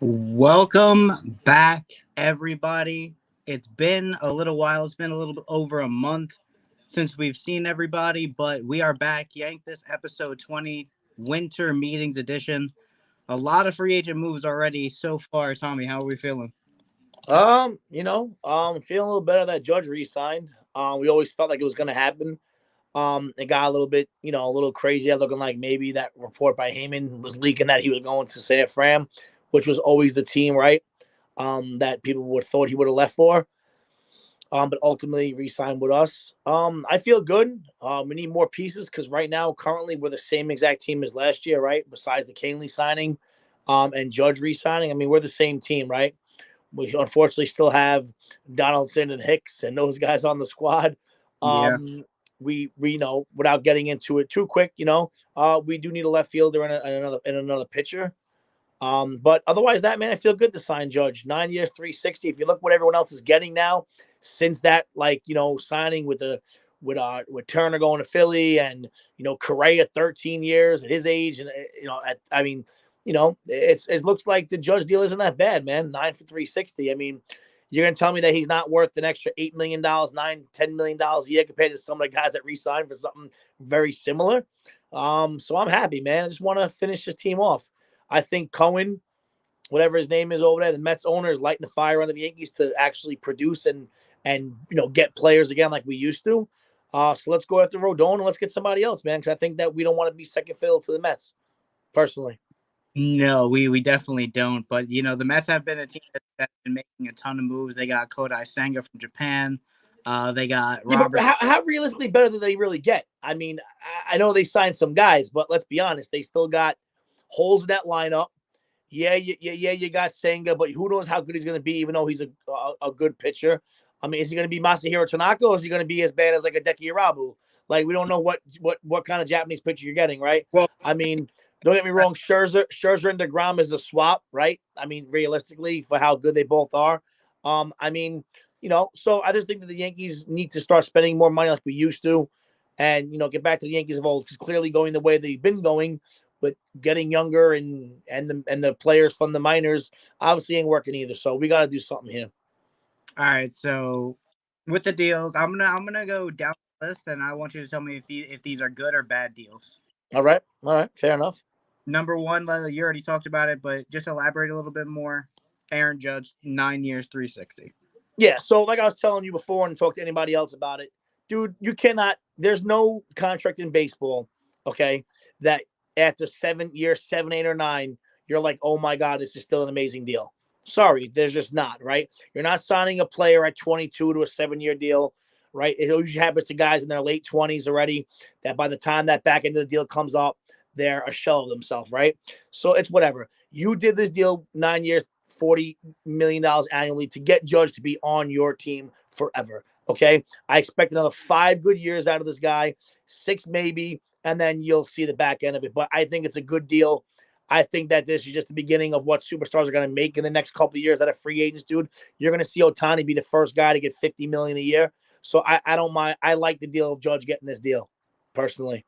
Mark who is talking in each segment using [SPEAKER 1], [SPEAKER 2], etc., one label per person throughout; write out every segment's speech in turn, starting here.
[SPEAKER 1] Welcome back, everybody. It's been a little while. It's been a little bit over a month since we've seen everybody, but we are back. Yank, this episode 20, Winter Meetings Edition. A lot of free agent moves already so far. Tommy, how are we feeling?
[SPEAKER 2] Feeling a little better that Judge re-signed. We always felt like it was going to happen. It got a little bit, a little crazy. Looking like maybe that report by Heyman was leaking that he was going to San Fran, which was always the team, right? That people would thought he would have left for. But ultimately re-signed with us. I feel good. We need more pieces because right now, currently, we're the same exact team as last year, right? Besides the Canely signing, and Judge re-signing. I mean, we're the same team, right? We unfortunately still have Donaldson and Hicks and those guys on the squad.
[SPEAKER 1] Yeah.
[SPEAKER 2] We without getting into it too quick, we do need a left fielder and another pitcher. But otherwise, that man, I feel good to sign Judge. 9 years, 360. If you look what everyone else is getting now, since that signing with Turner going to Philly and Correa 13 years at his age, and it looks like the Judge deal isn't that bad, man. 9 for 360. I mean, you're gonna tell me that he's not worth an extra $8 million, $9, $10 million a year compared to some of the guys that re-signed for something very similar. So I'm happy, man. I just want to finish this team off. I think Cohen, whatever his name is over there, the Mets owner is lighting the fire under the Yankees to actually produce and get players again like we used to. So let's go after Rodon and let's get somebody else, man. Because I think that we don't want to be second fiddle to the Mets, personally.
[SPEAKER 1] No, we definitely don't. But the Mets have been a team that's been making a ton of moves. They got Kodai Senga from Japan. They got
[SPEAKER 2] Yeah, but
[SPEAKER 1] Robert.
[SPEAKER 2] how realistically better do they really get? I mean, I know they signed some guys, but let's be honest, they still got holes in that lineup. Yeah, you got Senga, but who knows how good he's going to be, even though he's a good pitcher. I mean, is he going to be Masahiro Tanaka, or is he going to be as bad as like a Deki Irabu? Like, we don't know what kind of Japanese pitcher you're getting, right?
[SPEAKER 1] Well,
[SPEAKER 2] I mean, don't get me wrong, Scherzer and DeGrom is a swap, right? I mean, realistically, for how good they both are. I mean, so I just think that the Yankees need to start spending more money like we used to, and get back to the Yankees of old, because clearly going the way they've been going with getting younger and the players from the minors obviously ain't working either. So we got to do something here.
[SPEAKER 1] all right, so with the deals, I'm gonna go down the list, and I want you to tell me if these are good or bad deals.
[SPEAKER 2] All right, fair enough.
[SPEAKER 1] Number one, you already talked about it, but just elaborate a little bit more. Aaron Judge, 9 years, 360.
[SPEAKER 2] Yeah. So like I was telling you before, and talk to anybody else about it, dude. You cannot. There's no contract in baseball, okay, that after 7 years, 7, 8, or 9, you're like, oh my god, this is still an amazing deal. Sorry, there's just not, right? You're not signing a player at 22 to a 7 year deal, right? It usually happens to guys in their late 20s already, that by the time that back end of the deal comes up, they're a shell of themselves, right? So it's whatever. You did this deal 9 years, $40 million annually to get Judge to be on your team forever. Okay. I expect another 5 good years out of this guy, 6 maybe, and then you'll see the back end of it. But I think it's a good deal. I think that this is just the beginning of what superstars are going to make in the next couple of years that are free agents, dude. You're going to see Otani be the first guy to get $50 million a year. So I don't mind. I like the deal of Judge getting this deal, personally.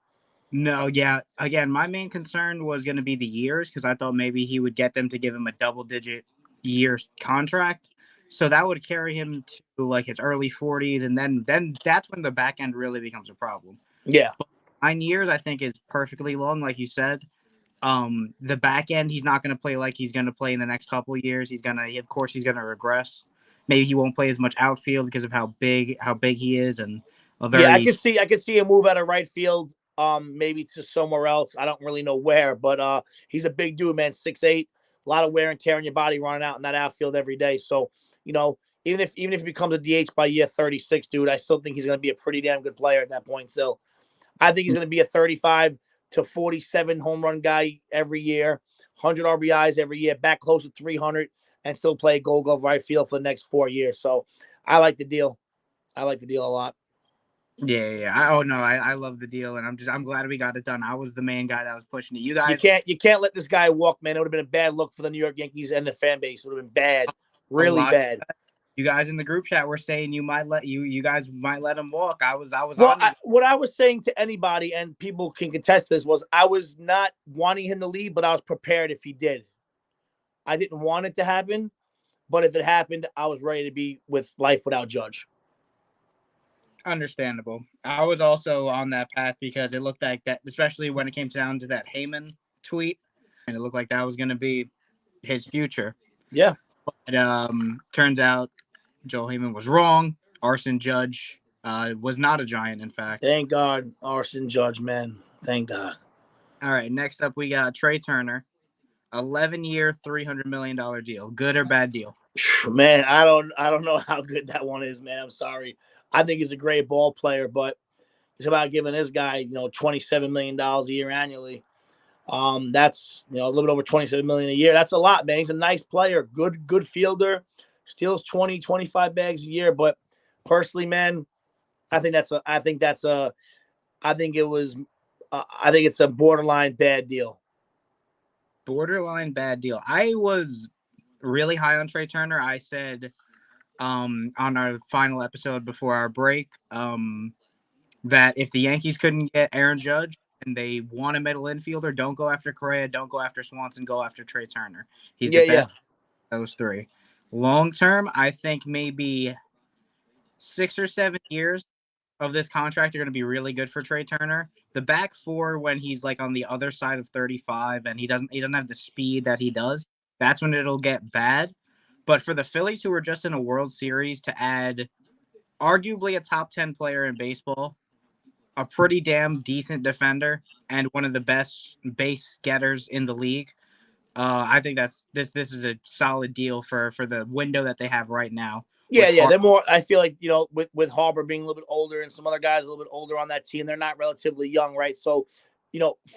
[SPEAKER 1] No, yeah. Again, my main concern was going to be the years because I thought maybe he would get them to give him a double-digit years contract, so that would carry him to like his early 40s, and then that's when the back end really becomes a problem.
[SPEAKER 2] Yeah.
[SPEAKER 1] But 9 years, I think, is perfectly long, like you said. The back end, he's not going to play like he's going to play in the next couple of years. Of course, he's going to regress. Maybe he won't play as much outfield because of how big he is, and a
[SPEAKER 2] Yeah,
[SPEAKER 1] very
[SPEAKER 2] I could see a move out of right field, maybe to somewhere else. I don't really know where, but he's a big dude, man, 6'8", a lot of wear and tear in your body running out in that outfield every day. So, even if he becomes a DH by year 36, dude, I still think he's going to be a pretty damn good player at that point. Still, I think he's going to be a 35 to 47 home run guy every year, 100 RBIs every year, back close to 300, and still play Gold Glove right field for the next 4 years. So, I like the deal. I like the deal a lot.
[SPEAKER 1] yeah. Oh no, I love the deal, and I'm glad we got it done. I was the main guy that was pushing it. You
[SPEAKER 2] You
[SPEAKER 1] guys,
[SPEAKER 2] can't let this guy walk, man. It would have been a bad look for the New York Yankees and the fan base. It would have been bad,
[SPEAKER 1] a
[SPEAKER 2] really
[SPEAKER 1] lot.
[SPEAKER 2] bad.
[SPEAKER 1] You guys in the group chat were saying you guys might let him walk. I was
[SPEAKER 2] Well,
[SPEAKER 1] on you.
[SPEAKER 2] what I was saying to anybody, and people can contest this, was I was not wanting him to leave, but I was prepared if he did. I didn't want it to happen, but if it happened, I was ready to be with life without Judge.
[SPEAKER 1] Understandable. I was also on that path because it looked like that, especially when it came down to that Heyman tweet, and it looked like that was going to be his future.
[SPEAKER 2] Yeah.
[SPEAKER 1] But turns out Joel Heyman was wrong. Arson Judge was not a giant, in fact.
[SPEAKER 2] Thank God, Arson Judge, man. Thank God.
[SPEAKER 1] All right, next up we got Trey Turner, 11-year, $300 million deal. Good or bad deal?
[SPEAKER 2] Man, I don't know how good that one is, man. I'm sorry. I think he's a great ball player, but it's about giving this guy, $27 million a year annually. That's a little bit over $27 million a year. That's a lot, man. He's a nice player, good fielder, steals 20, 25 bags a year. But personally, man, I think it's a borderline bad deal.
[SPEAKER 1] Borderline bad deal. I was really high on Trey Turner. I said on our final episode before our break that if the Yankees couldn't get Aaron Judge and they want a middle infielder, don't go after Correa, don't go after Swanson, go after Trey Turner. He's the best of those three. Long term, I think maybe 6 or 7 years of this contract are going to be really good for Trey Turner. The back four, when he's like on the other side of 35 and he doesn't have the speed that he does, that's when it'll get bad. But for the Phillies, who are just in a World Series, to add arguably a top 10 player in baseball, a pretty damn decent defender, and one of the best base getters in the league, I think this is a solid deal for the window that they have right now.
[SPEAKER 2] Yeah. They're more. I feel like with Harbor being a little bit older and some other guys a little bit older on that team, they're not relatively young, right? So,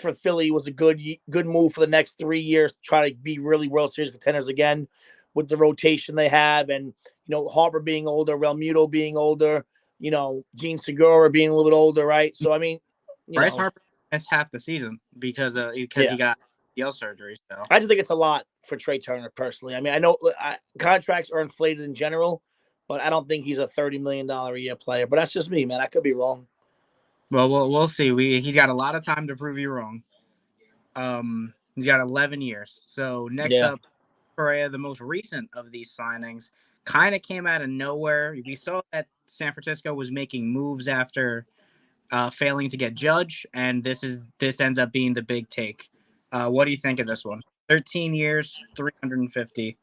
[SPEAKER 2] for Philly, it was a good move for the next 3 years to try to be really World Series contenders again with the rotation they have, and Harbor being older, Realmuto being older, Gene Segura being a little bit older, right? So I mean,
[SPEAKER 1] Bryce Harper missed half the season because he got ACL surgery. So
[SPEAKER 2] I just think it's a lot for Trey Turner personally. I mean, I know contracts are inflated in general, but I don't think he's a $30 million a year player. But that's just me, man. I could be wrong.
[SPEAKER 1] Well, we'll see. He's got a lot of time to prove you wrong. He's got 11 years. So next up, Correa, the most recent of these signings, kind of came out of nowhere. We saw that San Francisco was making moves after failing to get Judge, and this ends up being the big take. What do you think of this one? 13 years, 350.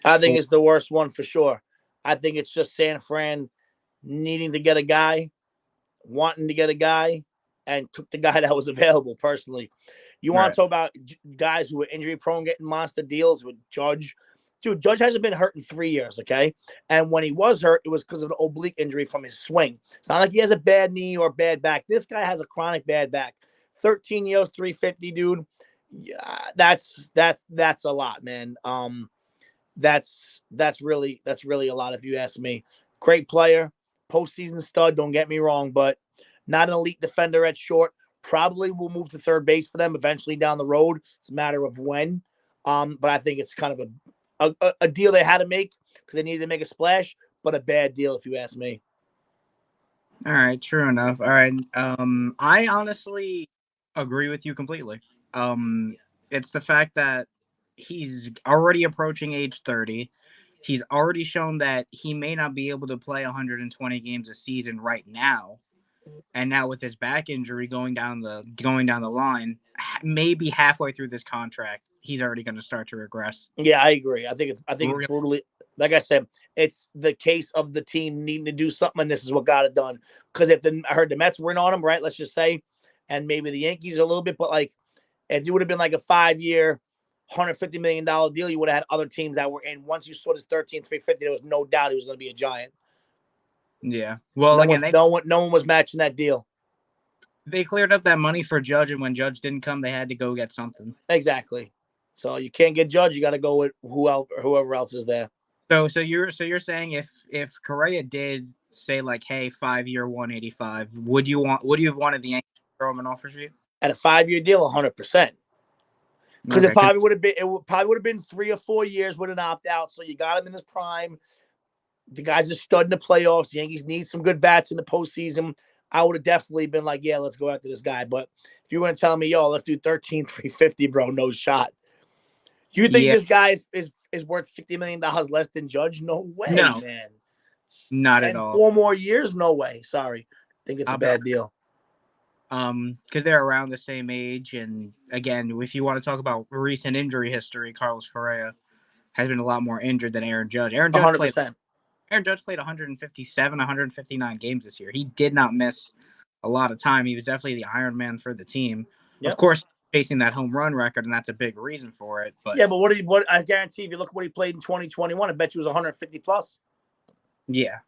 [SPEAKER 2] I think it's the worst one for sure. I think it's just San Fran needing to get a guy, wanting to get a guy, and took the guy that was available. Personally, you want to talk about guys who were injury prone getting monster deals with Judge. Dude, Judge hasn't been hurt in 3 years, okay? And when he was hurt, it was because of an oblique injury from his swing. It's not like he has a bad knee or bad back. This guy has a chronic bad back. 13 years, 350, dude. Yeah, that's a lot, man. That's really a lot if you ask me. Great player, postseason stud, don't get me wrong, but not an elite defender at short. Probably will move to third base for them eventually down the road. It's a matter of when. But I think it's kind of a deal they had to make because they needed to make a splash, but a bad deal if you ask me.
[SPEAKER 1] All right, true enough. All right. I honestly agree with you completely. It's the fact that he's already approaching age 30. He's already shown that he may not be able to play 120 games a season right now. And now with his back injury going down the line, maybe halfway through this contract, he's already going to start to regress.
[SPEAKER 2] Yeah, I agree. I think it's brutally. Like I said, it's the case of the team needing to do something, and this is what got it done. Because I heard the Mets were in on him, right? Let's just say, and maybe the Yankees a little bit, but like if it would have been like a 5-year, $150 million deal, you would have had other teams that were in. Once you saw this 13,350, there was no doubt he was going to be a giant.
[SPEAKER 1] Yeah. Well,
[SPEAKER 2] no one was matching that deal.
[SPEAKER 1] They cleared up that money for Judge, and when Judge didn't come, they had to go get something.
[SPEAKER 2] Exactly. So you can't get Judge. You got to go with whoever else is there.
[SPEAKER 1] So you're saying if Correa did say like, hey, 5-year 185, would you have wanted the Yankees to throw him an offer sheet?
[SPEAKER 2] At a 5-year deal, 100%. Because it probably would have been 3 or 4 years with an opt out. So you got him in his prime. The guys are studying the playoffs. The Yankees need some good bats in the postseason. I would have definitely been like, yeah, let's go after this guy. But if you want to tell me, yo, let's do 13,350, bro, no shot. You think
[SPEAKER 1] Yeah,
[SPEAKER 2] this guy is worth $50 million less than Judge? No way,
[SPEAKER 1] no,
[SPEAKER 2] man.
[SPEAKER 1] not at
[SPEAKER 2] And
[SPEAKER 1] all.
[SPEAKER 2] 4 more years? No way. Sorry. I think it's a
[SPEAKER 1] I'll bet.
[SPEAKER 2] bad deal.
[SPEAKER 1] Because they're around the same age, and again, if you want to talk about recent injury history, Carlos Correa has been a lot more injured than Aaron Judge.
[SPEAKER 2] 100%.
[SPEAKER 1] Aaron Judge played 157, 159 games this year. He did not miss a lot of time. He was definitely the Iron Man for the team. Of
[SPEAKER 2] Yep.
[SPEAKER 1] course, chasing that home run record, and that's a big reason for it. But
[SPEAKER 2] Yeah, but what I guarantee if you look at what he played in 2021, I bet you it was 150 plus.
[SPEAKER 1] yeah,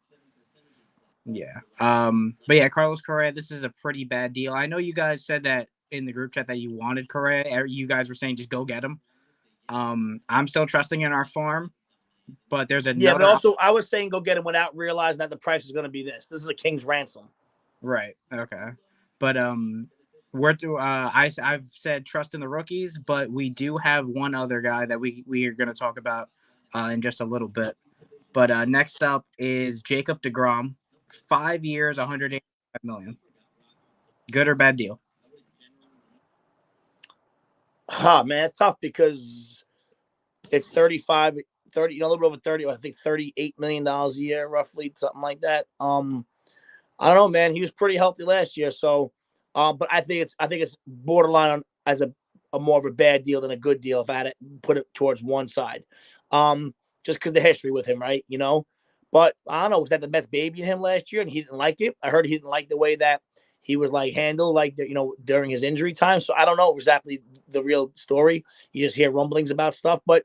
[SPEAKER 1] yeah. But yeah, Carlos Correa, this is a pretty bad deal. I know you guys said that in the group chat that you wanted Correa. You guys were saying just go get him. I'm still trusting in our farm, but there's
[SPEAKER 2] Yeah, but
[SPEAKER 1] another
[SPEAKER 2] also I was saying go get him without realizing that the price is going to be this. This is a king's ransom.
[SPEAKER 1] right. Okay, but where to? I've said trust in the rookies, but we do have one other guy that we are going to talk about in just a little bit. But next up is Jacob DeGrom, 5 years, 185 million. Good or bad deal?
[SPEAKER 2] Man, it's tough because it's 30, a little bit over 30, I think $38 million a year, roughly, something like that. I don't know, man. He was pretty healthy last year, so but I think it's borderline on, as a more of a bad deal than a good deal if I had to put it towards one side. Just because the history with him, right? But I don't know, was that the Mets babying him last year and he didn't like it? I heard he didn't like the way that he was like handled, like during his injury time. So I don't know exactly the real story. You just hear rumblings about stuff, but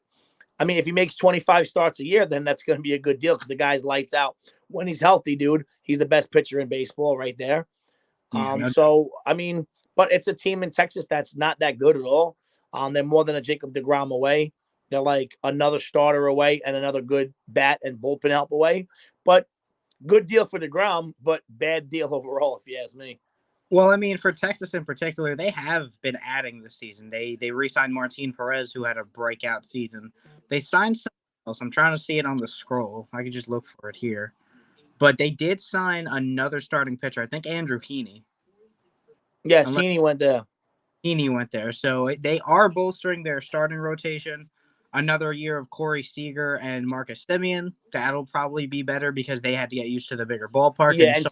[SPEAKER 2] I mean, if he makes 25 starts a year, then that's going to be a good deal because the guy's lights out when he's healthy, dude. He's the best pitcher in baseball right there.
[SPEAKER 1] Yeah, no,
[SPEAKER 2] So I mean, but it's a team in Texas that's not that good at all. They're more than a Jacob DeGrom away. They're like another starter away and another good bat and bullpen help away. But good deal for DeGrom, but bad deal overall, if you ask me.
[SPEAKER 1] well, I mean, for Texas in particular, they have been adding this season. They re-signed Martin Perez, who had a breakout season. They signed someone else. I'm trying to see it on the scroll. I could just look for it here. But they did sign another starting pitcher. I think Andrew Heaney.
[SPEAKER 2] Yes,
[SPEAKER 1] Unless
[SPEAKER 2] Heaney went there.
[SPEAKER 1] Heaney went there. So they are bolstering their starting rotation. Another year of Corey Seager and Marcus Semien. That'll probably be better because they had to get used to the bigger ballpark.
[SPEAKER 2] Yeah,
[SPEAKER 1] And
[SPEAKER 2] and
[SPEAKER 1] so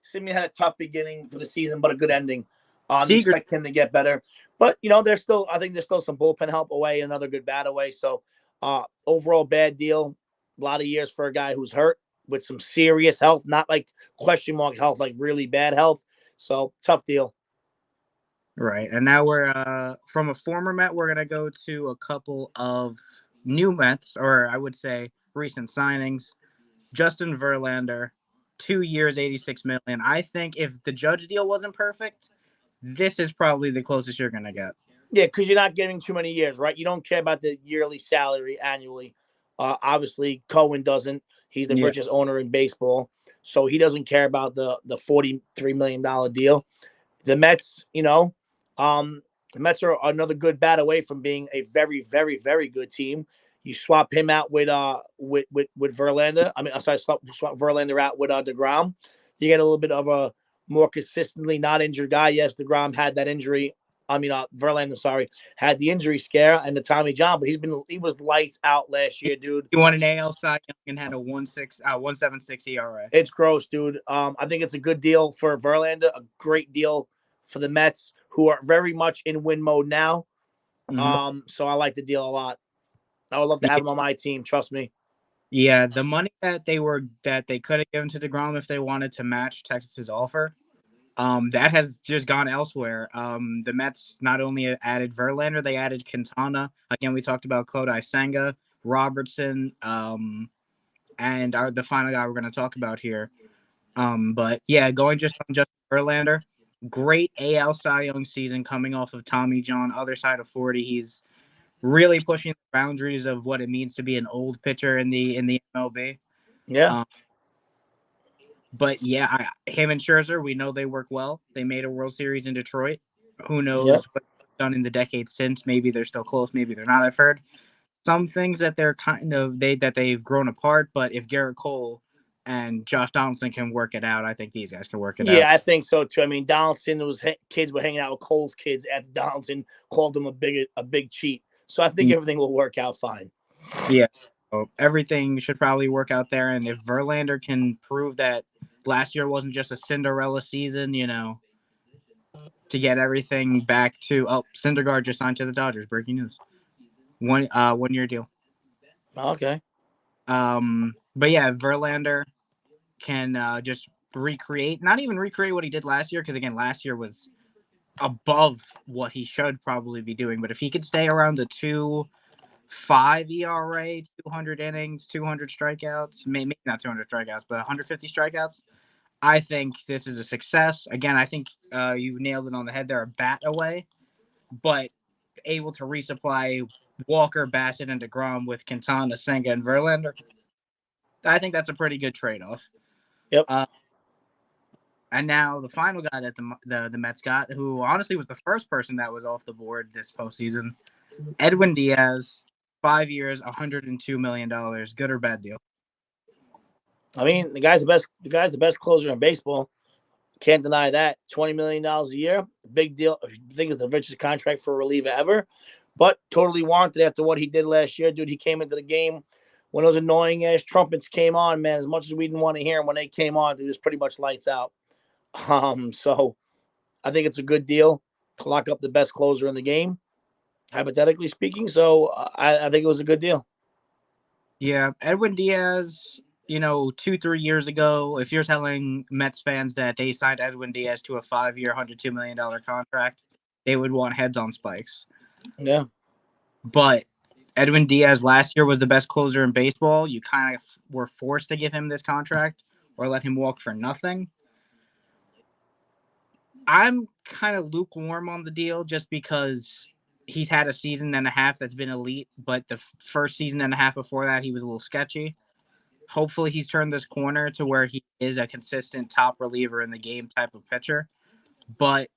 [SPEAKER 2] Simeon had a tough beginning for the season, but a good ending. You
[SPEAKER 1] Seager,
[SPEAKER 2] expect him to get better, but I think there's still some bullpen help away, another good bat away. So, overall bad deal. A lot of years for a guy who's hurt with some serious health, not like question mark health, like really bad health. So tough deal.
[SPEAKER 1] right. And now we're from a former Met, we're gonna go to a couple of new Mets, or I would say recent signings. Justin Verlander, 2 years, 86 million. I think if the Judge deal wasn't perfect, this is probably the closest you're gonna get.
[SPEAKER 2] Yeah, because you're not getting too many years, right? You don't care about the yearly salary annually. Obviously, Cohen doesn't. He's the
[SPEAKER 1] Yeah.
[SPEAKER 2] richest owner in baseball, so he doesn't care about the $43 million deal. The Mets, the Mets are another good bat away from being a very, very, very good team. You swap him out with Verlander. I mean, I'm sorry, swap Verlander out with DeGrom. You get a little bit of a more consistently not injured guy. Yes, DeGrom had that injury. I mean, Verlander, sorry, had the injury scare and the Tommy John, but he was lights out last year, dude.
[SPEAKER 1] He won an AL Cy Young and had a 1.76 ERA.
[SPEAKER 2] It's gross, dude. I think it's a good deal for Verlander, a great deal for the Mets, who are very much in win mode now.
[SPEAKER 1] Mm-hmm.
[SPEAKER 2] So I like the deal a lot. I would love to have him on my team. Trust me.
[SPEAKER 1] Yeah, the money that they could have given to DeGrom if they wanted to match Texas's offer, that has just gone elsewhere. The Mets not only added Verlander, they added Quintana. Again, we talked about Kodai Senga, Robertson, and the final guy we're going to talk about here. But yeah, going just on Justin Verlander, great AL Cy Young season coming off of Tommy John, other side of 40. He's really pushing the boundaries of what it means to be an old pitcher in the MLB.
[SPEAKER 2] Yeah.
[SPEAKER 1] Um, but yeah, him and Scherzer, we know they work well. They made a World Series in Detroit. Who
[SPEAKER 2] Yep.
[SPEAKER 1] knows what they've done in the decades since? Maybe they're still close, maybe they're not. I've heard some things that they're they've grown apart. But if Garrett Cole and Josh Donaldson can work it out, I think these guys can work it out.
[SPEAKER 2] Yeah, I think so too. I mean, Donaldson kids were hanging out with Cole's kids after Donaldson called him a big cheat. So I think everything will work out fine.
[SPEAKER 1] Yeah. So everything should probably work out there. And if Verlander can prove that last year wasn't just a Cinderella season, to get everything back to Syndergaard just signed to the Dodgers. Breaking news. 1 year deal.
[SPEAKER 2] Okay.
[SPEAKER 1] But yeah, Verlander can just recreate, not even recreate what he did last year, because again, last year was above what he should probably be doing. But if he could stay around the 2.5 ERA, 200 innings, 200 strikeouts, maybe not 200 strikeouts, but 150 strikeouts, I think this is a success. Again, I think you nailed it on the head. They're a bat away, but able to resupply Walker, Bassett, and DeGrom with Quintana, Senga, and Verlander. I think that's a pretty good trade-off.
[SPEAKER 2] Yep.
[SPEAKER 1] And now the final guy that the Mets got, who honestly was the first person that was off the board this postseason, Edwin Diaz, 5 years, $102 million. Good or bad deal?
[SPEAKER 2] I mean, the guy's the best. The guy's the best closer in baseball. Can't deny that. $20 million a year, big deal. I think it's the richest contract for a reliever ever, but totally warranted after what he did last year, dude. He came into the game when those annoying ass trumpets came on, man. As much as we didn't want to hear them when they came on, dude, it was pretty much lights out. So I think it's a good deal to lock up the best closer in the game, hypothetically speaking. So I think it was a good deal.
[SPEAKER 1] Yeah, Edwin Diaz, 2, 3 years ago, if you're telling Mets fans that they signed Edwin Diaz to a 5 year, $102 million contract, they would want heads on spikes.
[SPEAKER 2] Yeah.
[SPEAKER 1] But Edwin Diaz last year was the best closer in baseball. You kind of were forced to give him this contract or let him walk for nothing. I'm kind of lukewarm on the deal just because he's had a season and a half that's been elite, but the first season and a half before that, he was a little sketchy. Hopefully, he's turned this corner to where he is a consistent top reliever in the game type of pitcher. But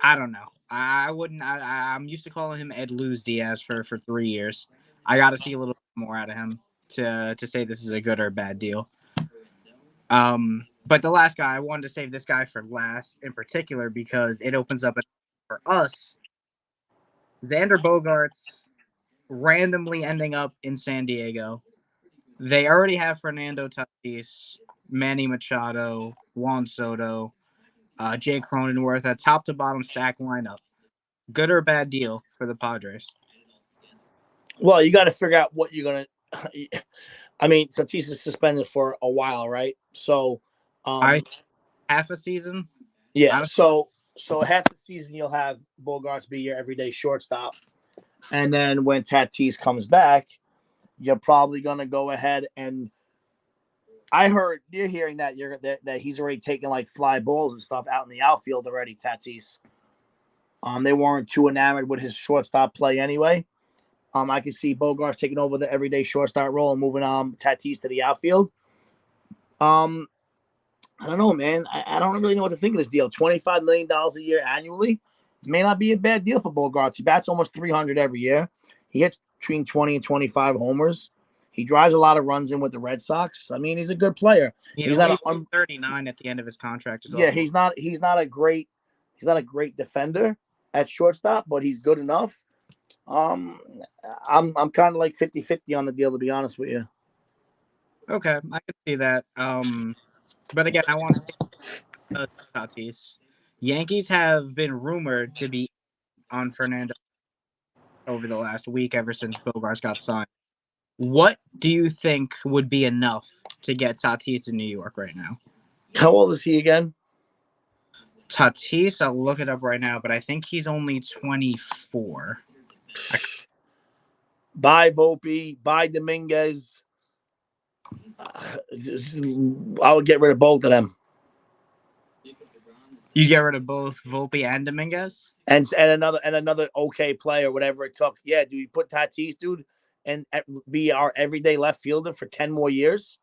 [SPEAKER 1] I don't know. I wouldn't. I'm used to calling him Ed Lose Diaz for 3 years. I got to see a little bit more out of him to say this is a good or bad deal. But the last guy, I wanted to save this guy for last in particular because it opens up for us. Xander Bogaerts randomly ending up in San Diego. They already have Fernando Tatis, Manny Machado, Juan Soto, Jake Cronenworth, a top to bottom stack lineup. Good or bad deal for the Padres?
[SPEAKER 2] Well, you got to figure out what you're gonna. I mean, Tatis is suspended for a while, right? So,
[SPEAKER 1] half a season.
[SPEAKER 2] Yeah. So half the season you'll have Bogarts be your everyday shortstop, and then when Tatis comes back, you're probably gonna go ahead and. I heard you're hearing that that he's already taking like fly balls and stuff out in the outfield already. Tatis. They weren't too enamored with his shortstop play anyway. I could see Bogarts taking over the everyday shortstop role and moving Tatis to the outfield. I don't know, man. I don't really know what to think of this deal. $25 million a year annually may not be a bad deal for Bogarts. He bats almost 300 every year. He hits between 20 and 25 homers. He drives a lot of runs in with the Red Sox. I mean, he's a good player.
[SPEAKER 1] He's not 39 at the end of his contract as well.
[SPEAKER 2] Yeah, he's not a great defender at shortstop, but he's good enough. I'm kind of like 50-50 on the deal, to be honest with you.
[SPEAKER 1] Okay, I can see that. But again, I want to Tatis. Yankees have been rumored to be on Fernando over the last week ever since Bogarts got signed. What do you think would be enough to get Tatis in New York right now?
[SPEAKER 2] How old is he again?
[SPEAKER 1] Tatis, I'll look it up right now, but I think he's only 24.
[SPEAKER 2] Buy Volpe, buy Dominguez. I would get rid of both of them.
[SPEAKER 1] You get rid of both Volpe and Dominguez?
[SPEAKER 2] And another okay player, whatever it took. Yeah, dude, you put Tatis, dude, and be our everyday left fielder for 10 more years.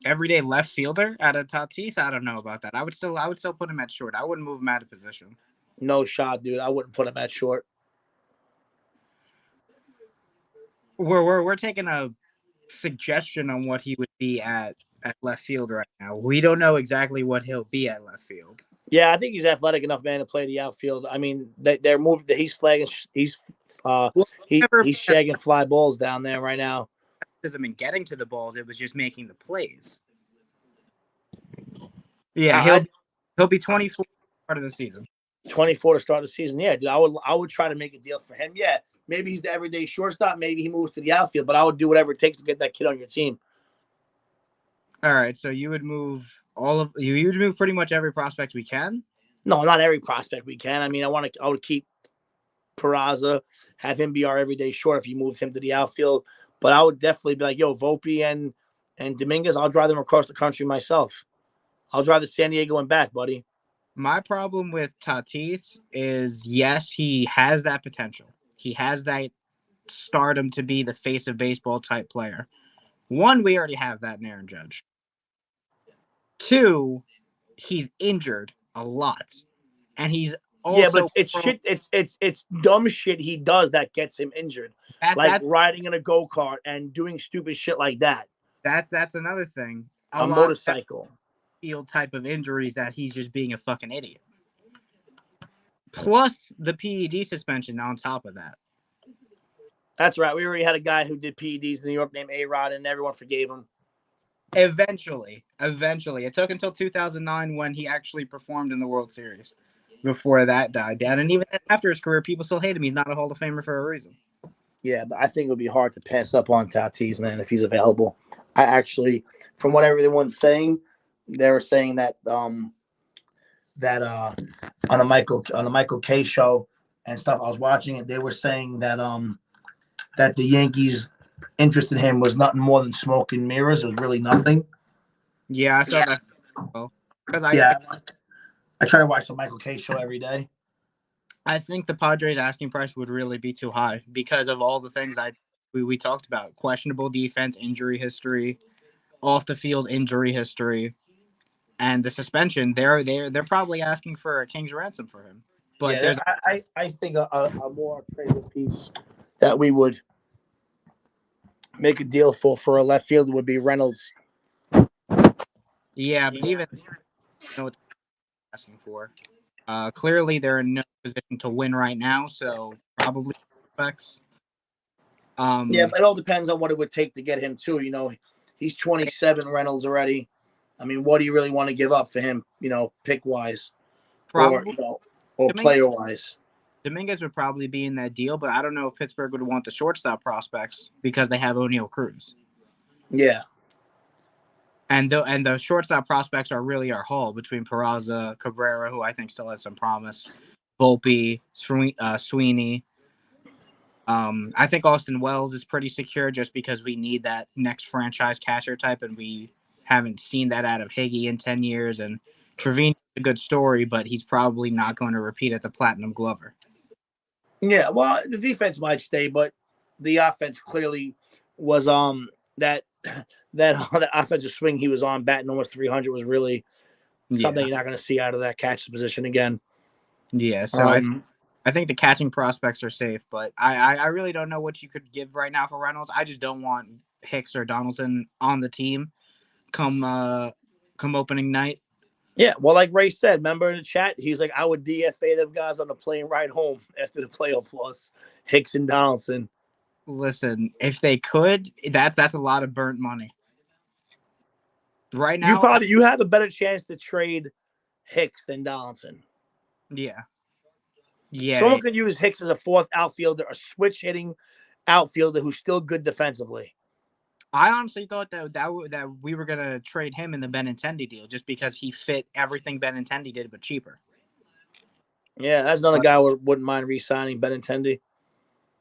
[SPEAKER 1] Everyday left fielder out of Tatis? I don't know about that. I would still put him at short. I wouldn't move him out of position.
[SPEAKER 2] No shot, dude. I wouldn't put him at short.
[SPEAKER 1] We're taking a suggestion on what he would be at at left field right now. We don't know exactly what he'll be at left field.
[SPEAKER 2] Yeah, I think he's athletic enough, man, to play the outfield. I mean, they're moving. He's flagging.
[SPEAKER 1] Well, never
[SPEAKER 2] He's shagging fly balls down there right now.
[SPEAKER 1] him in getting to the balls. It was just making the plays. Yeah,
[SPEAKER 2] I
[SPEAKER 1] he'll be 24 part of the season.
[SPEAKER 2] 24 to start the season. Yeah, dude, I would try to make a deal for him. Yeah, maybe he's the everyday shortstop. Maybe he moves to the outfield, but I would do whatever it takes to get that kid on your team.
[SPEAKER 1] All right, so you would move you would move pretty much every prospect we can.
[SPEAKER 2] No, not every prospect we can. I mean, I would keep Peraza, have him be our everyday short if you moved him to the outfield. But I would definitely be like, yo, Volpe and Dominguez, I'll drive them across the country myself. I'll drive to San Diego and back, buddy.
[SPEAKER 1] My problem with Tatis is, yes, he has that potential. He has that stardom to be the face of baseball type player. One, we already have that in Aaron Judge. Two, he's injured a lot, and he's also
[SPEAKER 2] yeah, but it's shit. It's dumb shit he does that gets him injured, like riding in a go-kart and doing stupid shit like that.
[SPEAKER 1] That's another thing.
[SPEAKER 2] A motorcycle.
[SPEAKER 1] Field type of injuries that he's just being a fucking idiot. Plus the PED suspension on top of that.
[SPEAKER 2] That's right. We already had a guy who did PEDs in New York named A-Rod, and everyone forgave him.
[SPEAKER 1] Eventually. It took until 2009 when he actually performed in the World Series before that died down. And even after his career, people still hate him. He's not a Hall of Famer for a reason.
[SPEAKER 2] Yeah, but I think it would be hard to pass up on Tatis, man, if he's available. I actually, from what everyone's saying, they were saying that on the Michael K show and stuff. I was watching it. They were saying that that the Yankees' interest in him was nothing more than smoke and mirrors. It was really nothing.
[SPEAKER 1] Yeah, I saw that. Because
[SPEAKER 2] I try to watch the Michael K show every day.
[SPEAKER 1] I think the Padres' asking price would really be too high because of all the things we talked about: questionable defense, injury history, off the field injury history, and the suspension. They're probably asking for a king's ransom for him. But
[SPEAKER 2] yeah, I think a more tradable piece that we would make a deal for a left fielder would be Reynolds.
[SPEAKER 1] Yeah, but even know what they're asking for. Clearly, they're in no position to win right now, so probably expects.
[SPEAKER 2] Yeah, but it all depends on what it would take to get him too. You know, he's 27, Reynolds already. I mean, what do you really want to give up for him? You know, pick wise,
[SPEAKER 1] probably,
[SPEAKER 2] or player wise.
[SPEAKER 1] Dominguez would probably be in that deal, but I don't know if Pittsburgh would want the shortstop prospects because they have O'Neal Cruz.
[SPEAKER 2] Yeah.
[SPEAKER 1] And the shortstop prospects are really our haul between Peraza, Cabrera, who I think still has some promise, Volpe, Sweeney. I think Austin Wells is pretty secure just because we need that next franchise catcher type, and we haven't seen that out of Higgy in 10 years. And Trevino's a good story, but he's probably not going to repeat as a platinum glover.
[SPEAKER 2] Yeah, well, the defense might stay, but the offense clearly was that offensive swing he was on, batting almost 300, was really something you're not going to see out of that catcher's position again.
[SPEAKER 1] Yeah, so I think the catching prospects are safe, but I really don't know what you could give right now for Reynolds. I just don't want Hicks or Donaldson on the team come opening night.
[SPEAKER 2] Yeah, well, like Ray said, remember in the chat, he's like, I would DFA them guys on the plane ride home after the playoff loss, Hicks and Donaldson.
[SPEAKER 1] Listen, if they could, that's a lot of burnt money. Right now,
[SPEAKER 2] you have a better chance to trade Hicks than Donaldson.
[SPEAKER 1] Yeah.
[SPEAKER 2] Someone could use Hicks as a fourth outfielder, a switch hitting outfielder who's still good defensively.
[SPEAKER 1] I honestly thought that we were gonna trade him in the Benintendi deal just because he fit everything Benintendi did, but cheaper.
[SPEAKER 2] Yeah, that's another guy who wouldn't mind re-signing Benintendi.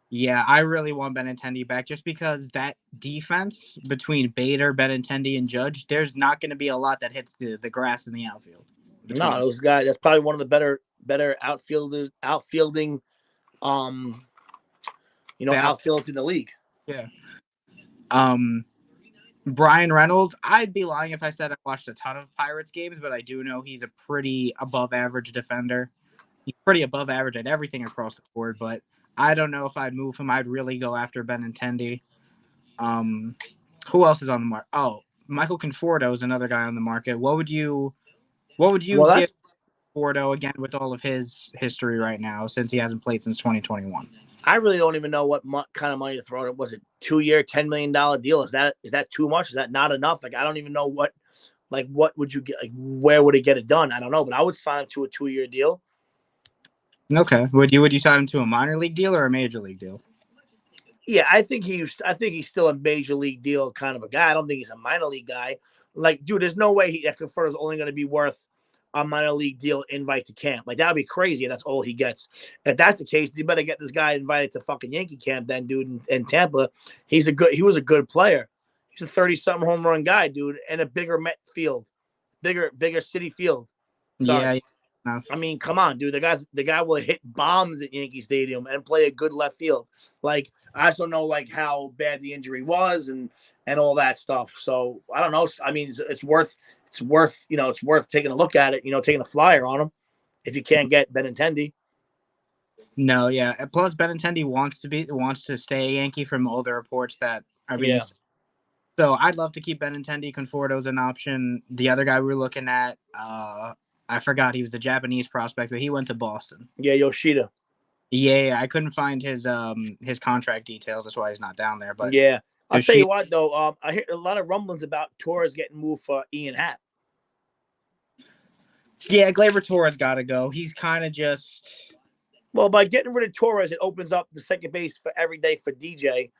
[SPEAKER 1] Yeah, I really want Benintendi back just because that defense between Bader, Benintendi, and Judge, there's not going to be a lot that hits the grass in the outfield.
[SPEAKER 2] No, those guys, that's probably one of the better outfielding, outfields in the league.
[SPEAKER 1] Yeah. Brian Reynolds, I'd be lying if I said I watched a ton of Pirates games, but I do know he's a pretty above average defender. He's pretty above average at everything across the board, but I don't know if I'd move him. I'd really go after Benintendi. Who else is on the market? Oh, Michael Conforto is another guy on the market. What would you
[SPEAKER 2] Well,
[SPEAKER 1] give
[SPEAKER 2] that's
[SPEAKER 1] Conforto again with all of his history right now since he hasn't played since 2021?
[SPEAKER 2] I really don't even know what kind of money to throw at it. Was it 2 year, $10 million deal? Is that too much? Is that not enough? Like I don't even know what would you get? Like where would it get it done? I don't know, but I would sign him to a 2 year deal.
[SPEAKER 1] Okay. Would you sign him to a minor league deal or a major league deal?
[SPEAKER 2] Yeah, I think he's still a major league deal kind of a guy. I don't think he's a minor league guy. Like, dude, there's no way that Conforto is only going to be worth a minor league deal invite to camp. Like that would be crazy, and that's all he gets. If that's the case, you better get this guy invited to fucking Yankee camp then, dude. In Tampa, he was a good player. He's a 30-something home run guy, dude, and a bigger Met field, bigger city field.
[SPEAKER 1] Yeah,
[SPEAKER 2] Sorry.
[SPEAKER 1] yeah, enough.
[SPEAKER 2] I mean, come on, dude. The guy will hit bombs at Yankee Stadium and play a good left field. Like, I just don't know like how bad the injury was and all that stuff. So I don't know. I mean, it's worth taking a look at it. Taking a flyer on him if you can't get Benintendi.
[SPEAKER 1] No, yeah. Plus, Benintendi wants to stay a Yankee from all the reports that are being.
[SPEAKER 2] Yeah,
[SPEAKER 1] So I'd love to keep Benintendi. Conforto's an option. The other guy we were looking at, I forgot he was the Japanese prospect, but he went to Boston.
[SPEAKER 2] yeah, Yoshida.
[SPEAKER 1] Yeah, I couldn't find his contract details. That's why he's not down there. But
[SPEAKER 2] Yeah, I'll tell you
[SPEAKER 1] Yoshida,
[SPEAKER 2] what though. I hear a lot of rumblings about Torres getting moved for Ian Happ.
[SPEAKER 1] yeah, Gleyber Torres got to go. He's kind of just.
[SPEAKER 2] Well, by getting rid of Torres, it opens up the second base for every day for DJ.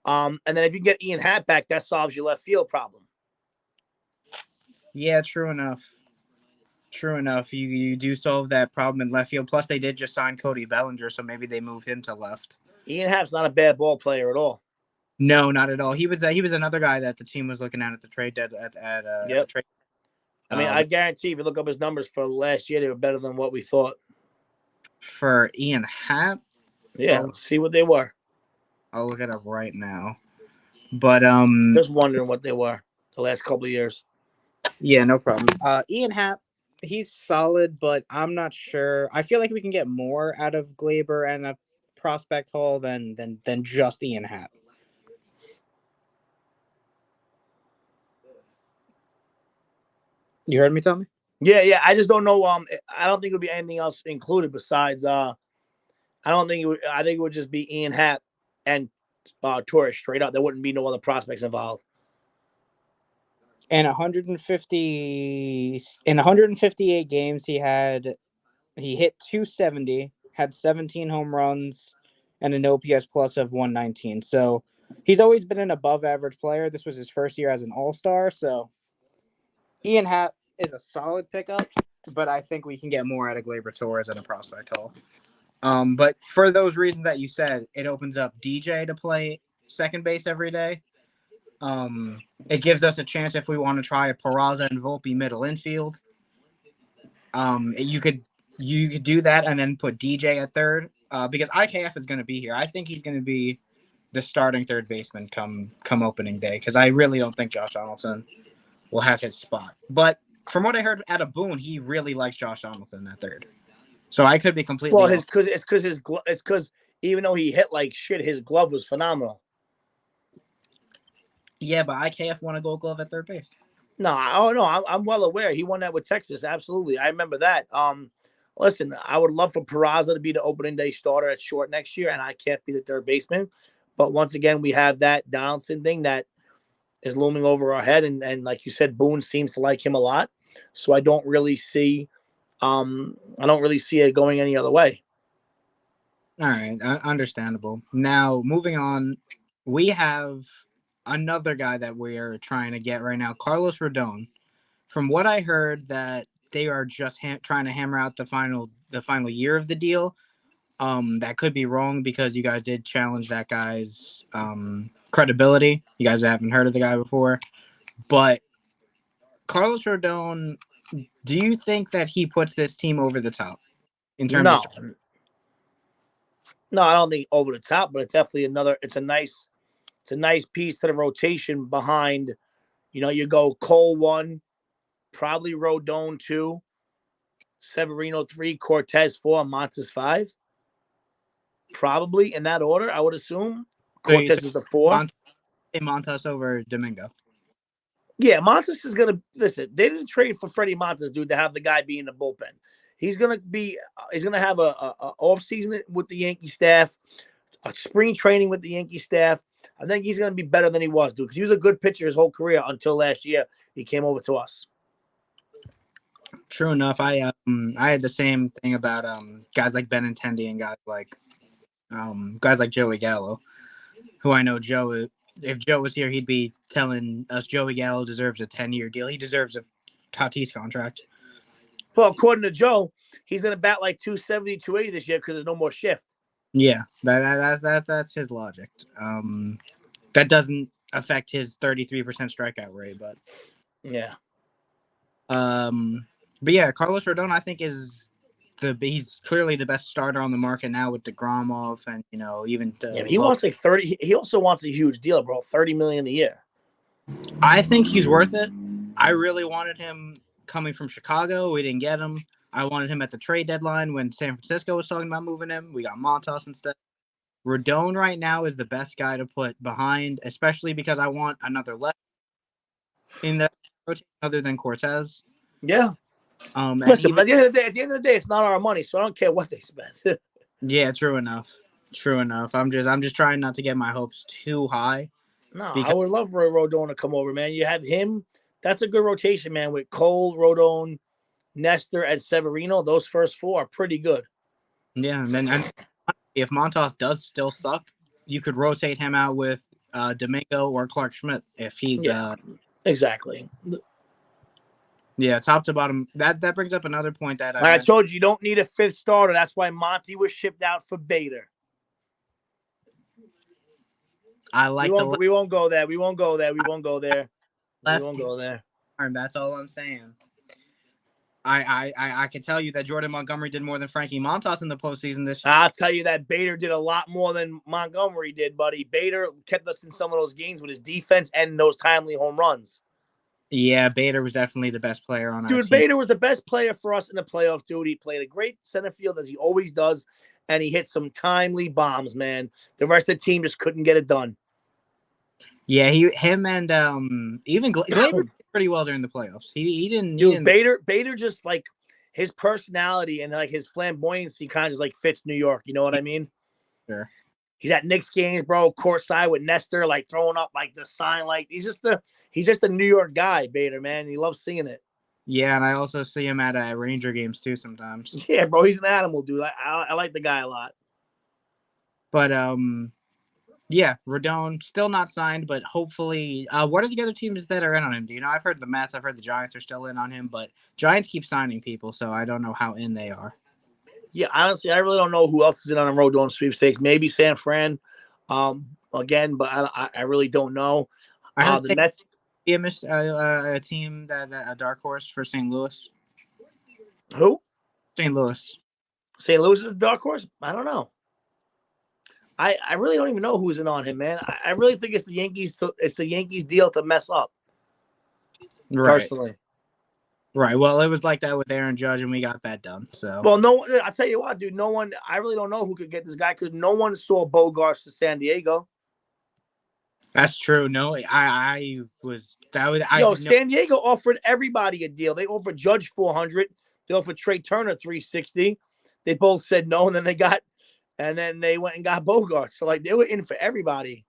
[SPEAKER 2] And then if you get Ian Happ back, that solves your left field problem.
[SPEAKER 1] Yeah, true enough. True enough. You do solve that problem in left field. Plus, they did just sign Cody Bellinger, so maybe they move him to left.
[SPEAKER 2] Ian Happ's not a bad ball player at all.
[SPEAKER 1] No, not at all. He was another guy that the team was looking at the trade at the
[SPEAKER 2] Yep.
[SPEAKER 1] trade.
[SPEAKER 2] I mean, I guarantee if you look up his numbers for last year, they were better than what we thought.
[SPEAKER 1] For Ian Happ,
[SPEAKER 2] Yeah, let's see what they were.
[SPEAKER 1] I'll look it up right now. But
[SPEAKER 2] Just wondering what they were the last couple of years.
[SPEAKER 1] yeah, no problem. Ian Happ, he's solid, but I'm not sure. I feel like we can get more out of Glaber and a prospect haul than just Ian Happ. You heard me, Tommy?
[SPEAKER 2] Yeah. I just don't know. I don't think it would be anything else included besides. I don't think it would. I think it would just be Ian Happ and Torres straight up. There wouldn't be no other prospects involved.
[SPEAKER 1] In 158 games, he hit 270, had 17 home runs, and an OPS plus of 119. So he's always been an above average player. This was his first year as an all-star. So Ian Happ is a solid pickup, but I think we can get more out of Gleyber Torres and a prospect haul. But for those reasons that you said, it opens up DJ to play second base every day. It gives us a chance if we want to try a Peraza and Volpe middle infield. You could do that and then put DJ at third. Because IKF is going to be here. I think he's going to be the starting third baseman come opening day. Because I really don't think Josh Donaldson will have his spot. But from what I heard out of Boone, he really likes Josh Donaldson at third. So I could be completely
[SPEAKER 2] Well,
[SPEAKER 1] off.
[SPEAKER 2] it's because even though he hit like shit, his glove was phenomenal.
[SPEAKER 1] Yeah, but IKF won a Gold Glove at third base.
[SPEAKER 2] No, I'm well aware he won that with Texas. Absolutely, I remember that. Listen, I would love for Peraza to be the opening day starter at short next year, and I can't be the third baseman. But once again, we have that Donaldson thing that is looming over our head, and like you said, Boone seems to like him a lot. So I don't really see it going any other way.
[SPEAKER 1] All right, understandable. Now, moving on, we have another guy that we're trying to get right now, Carlos Rodon. From what I heard, that they are just trying to hammer out the final year of the deal. That could be wrong because you guys did challenge that guy's credibility. You guys haven't heard of the guy before, but Carlos Rodon, do you think that he puts this team over the top in terms of?
[SPEAKER 2] No, no, I don't think over the top, but it's definitely another. It's a nice piece to the rotation behind. You go Cole 1, probably Rodon 2, Severino 3, Cortez 4, Montes 5. Probably in that order, I would assume.
[SPEAKER 1] So you say
[SPEAKER 2] Cortez is the 4.
[SPEAKER 1] Montas over Domingo?
[SPEAKER 2] Yeah, Montes is gonna listen. They didn't trade for Freddie Montes, dude, to have the guy be in the bullpen. He's gonna be. He's gonna have a off season with the Yankee staff, a spring training with the Yankee staff. I think he's gonna be better than he was, dude, because he was a good pitcher his whole career until last year. He came over to us.
[SPEAKER 1] True enough. I had the same thing about guys like Benintendi and guys like Joey Gallo, who I know Joe. If Joe was here, he'd be telling us Joey Gallo deserves a 10-year deal. He deserves a Tatis contract.
[SPEAKER 2] Well, according to Joe, he's gonna bat like 270, 280 this year because there's no more shift.
[SPEAKER 1] Yeah, that's his logic. That doesn't affect his 33% strikeout rate, but
[SPEAKER 2] Yeah.
[SPEAKER 1] but yeah, Carlos Rodon I think he's clearly the best starter on the market now with DeGrom off, and even
[SPEAKER 2] Yeah, he wants like 30. He also wants a huge deal, bro. 30 million a year.
[SPEAKER 1] I think he's worth it. I really wanted him coming from Chicago. We didn't get him. I wanted him at the trade deadline when San Francisco was talking about moving him. We got Montas instead. Rodon right now is the best guy to put behind, especially because I want another left in the rotation other than Cortez.
[SPEAKER 2] Yeah.
[SPEAKER 1] And
[SPEAKER 2] Listen,
[SPEAKER 1] even
[SPEAKER 2] at the end of the day, it's not our money, so I don't care what they spend.
[SPEAKER 1] yeah, true enough. True enough. I'm just trying not to get my hopes too high.
[SPEAKER 2] No, I
[SPEAKER 1] Because
[SPEAKER 2] would love for Rodon to come over, man. You have him. That's a good rotation, man, with Cole, Rodon, Nestor, and Severino. Those first four are pretty good.
[SPEAKER 1] yeah, and if Montas does still suck, you could rotate him out with Domingo or Clark Schmidt if he's
[SPEAKER 2] exactly.
[SPEAKER 1] yeah, top to bottom. That brings up another point that
[SPEAKER 2] I told you don't need a fifth starter. That's why Monty was shipped out for Bader.
[SPEAKER 1] I like
[SPEAKER 2] we won't go there. We won't go there. We won't go there. We won't go there.
[SPEAKER 1] That's all I'm saying. I can tell you that Jordan Montgomery did more than Frankie Montas in the postseason this year.
[SPEAKER 2] I'll tell you that Bader did a lot more than Montgomery did, buddy. Bader kept us in some of those games with his defense and those timely home runs.
[SPEAKER 1] Yeah, Bader was definitely the best player on our team.
[SPEAKER 2] Dude, Bader was the best player for us in the playoff, dude. He played a great center field as he always does, and he hit some timely bombs, man. The rest of the team just couldn't get it done.
[SPEAKER 1] Yeah, him and even Gleyber did pretty well during the playoffs. He didn't.
[SPEAKER 2] Dude, Bader just like his personality and like his flamboyancy kind of just like fits New York. You know what I mean?
[SPEAKER 1] Sure.
[SPEAKER 2] He's at Knicks games, bro, courtside with Nestor, like throwing up like the sign. Like he's just a New York guy, Bader, man. He loves seeing it.
[SPEAKER 1] Yeah, and I also see him at Ranger games too sometimes.
[SPEAKER 2] Yeah, bro, he's an animal, dude. I like the guy a lot.
[SPEAKER 1] But yeah, Rodon still not signed, but hopefully. What are the other teams that are in on him? Do you know? I've heard the Mets, I've heard the Giants are still in on him, but Giants keep signing people, so I don't know how in they are.
[SPEAKER 2] Yeah, honestly, I really don't know who else is in on a Rodon sweepstakes. Maybe San Fran, again, but I really don't know. The Mets.
[SPEAKER 1] A team a dark horse for St. Louis.
[SPEAKER 2] Who?
[SPEAKER 1] St. Louis.
[SPEAKER 2] St. Louis is a dark horse? I don't know. I really don't even know who's in on him, man. I really think it's the Yankees. It's the Yankees' deal to mess up.
[SPEAKER 1] Right.
[SPEAKER 2] Personally.
[SPEAKER 1] Right. Well, it was like that with Aaron Judge, and we got that done. So.
[SPEAKER 2] Well, no, I tell you what, dude. No one. I really don't know who could get this guy because no one saw Bogarts to San Diego.
[SPEAKER 1] That's true. No, I was that was.
[SPEAKER 2] San Diego offered everybody a deal. They offered Judge 400. They offered Trey Turner 360. They both said no, and then they went and got Bogarts. So like they were in for everybody.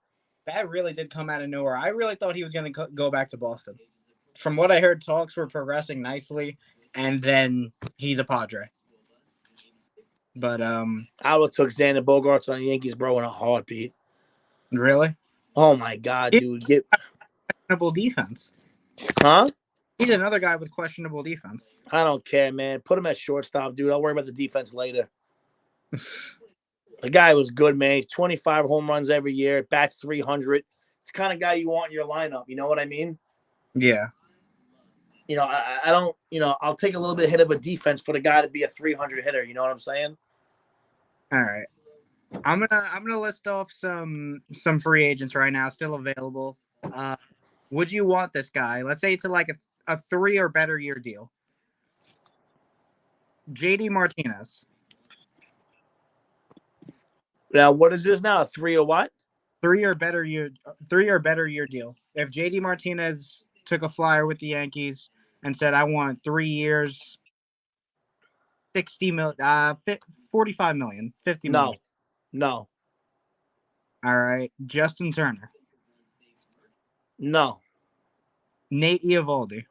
[SPEAKER 1] That really did come out of nowhere. I really thought he was going to go back to Boston. From what I heard, talks were progressing nicely, and then he's a Padre. But
[SPEAKER 2] I would took Xander Bogarts on the Yankees, bro, in a heartbeat.
[SPEAKER 1] Really?
[SPEAKER 2] Oh my God, dude!
[SPEAKER 1] Questionable defense.
[SPEAKER 2] Huh?
[SPEAKER 1] He's another guy with questionable defense.
[SPEAKER 2] I don't care, man. Put him at shortstop, dude. I'll worry about the defense later. The guy was good, man. He's 25 home runs every year. Bats 300. It's the kind of guy you want in your lineup. You know what I mean?
[SPEAKER 1] Yeah.
[SPEAKER 2] I don't. I'll take a little bit hit of a defense for the guy to be a 300 hitter. You know what I'm saying?
[SPEAKER 1] All right. I'm gonna list off some free agents right now still available. Would you want this guy? Let's say it's like a 3 or better year deal. JD Martinez.
[SPEAKER 2] Now, what is this now? A 3 or what?
[SPEAKER 1] 3 or better year deal. If JD Martinez took a flyer with the Yankees and said, "I want 3 years, 45 million, 50 million."
[SPEAKER 2] No, no,
[SPEAKER 1] All right, Justin Turner,
[SPEAKER 2] no,
[SPEAKER 1] Nate Eovaldi,